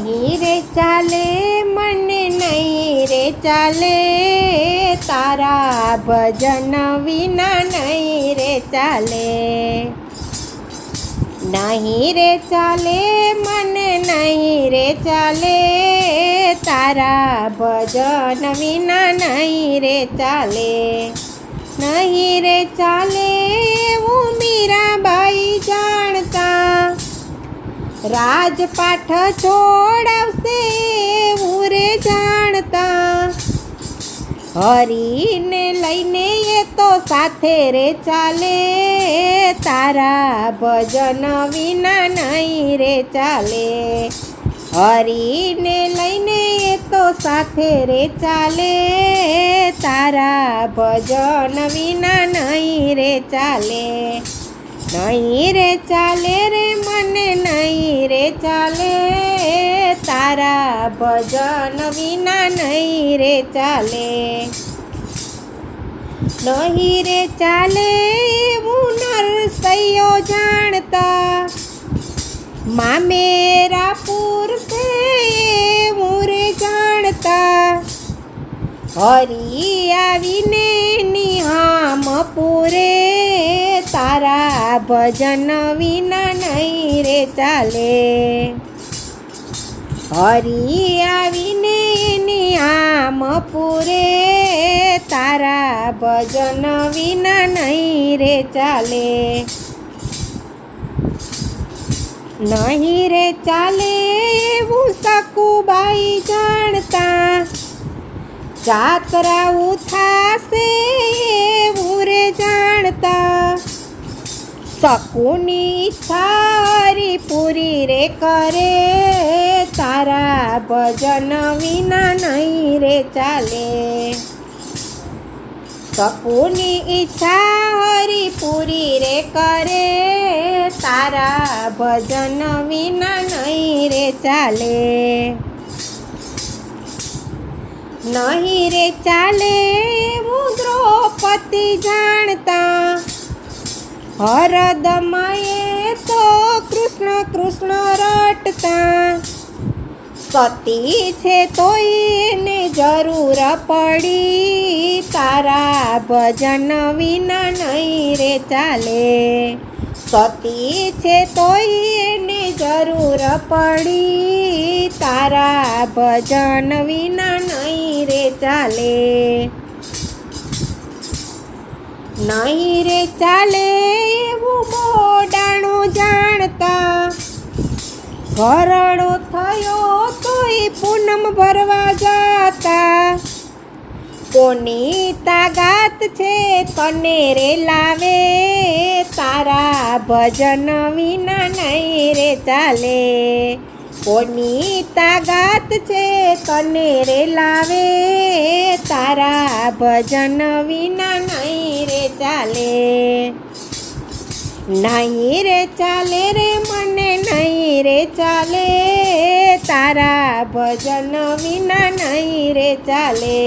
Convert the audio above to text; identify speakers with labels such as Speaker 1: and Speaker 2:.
Speaker 1: નહીં રે ચાલે મને નહીં રે ચાલે, તારા ભજન વિના નહીં રે ચાલે. નહીં રે ચાલે મને નહીં રે ચાલે, તારા ભજન વિના નહીં રે ચાલે. નહીં રે ચાલે હું મીરાબાઈ જાણતા, રાજપાઠ છોડાવશે એવું રે જાણતા. હરીને લઈને એ તો સાથે રે ચાલે, તારા ભજન વિના નહીં રે ચાલે. હરીને લઈને એ તો સાથે રે ચાલે, તારા ભજન વિના નહીં રે ચાલે. નહીં રે ચાલે રે મને નહીં રે ચાલે, તારા ભજન વિના નહીં રે ચાલે. નહીં રે ચાલે હું નરસૈયો જાણતા, મામેરા પૂરશે એવું રે જાણતા. હરી આવીને નિહામ પૂરે, તારા ભજન વિના નહીં રે ચાલે. હરી આવીને નિહામ પૂરે, તારા ભજન વિના નહીં રે ચાલે. નહીં રે ચાલે એવું સકુબાઈ જાણતા, જાતરાવું થાશે એવું રે જાણતા. શકુની ઈચ્છા હરી પૂરી રે કરે, તારા ભજન વિના નહીં રે ચાલે. શકુની ઈચ્છા હરી પૂરી રે કરે, તારા ભજન વિના નહીં રે ચાલે. નહીં રે ચાલે હું દ્રૌપદી જાણતા, હરદમયે તો કૃષ્ણ કૃષ્ણ રટતા. સતી છે તોય એને જરૂર પડી, તારા ભજન વિના નહીં રે ચાલે. સતી છે તોય એને જરૂર પડી, તારા ભજન વિના નહીં રે ચાલે. નહીં રે ચાલે એવું મોડાણું જાણતા, ઘરડો થયો તોય પૂનમ ભરવા જાતા. કોની તાકાત છે તને રે લાવે, તારા ભજન વિના નહીં રે ચાલે. કોની તાકાત છે તને રે લાવે, તારા ભજન વિના નહીં રે ચાલે. નહીં રે ચાલે રે મને નહીં રે ચાલે, તારા ભજન વિના નહીં રે ચાલે.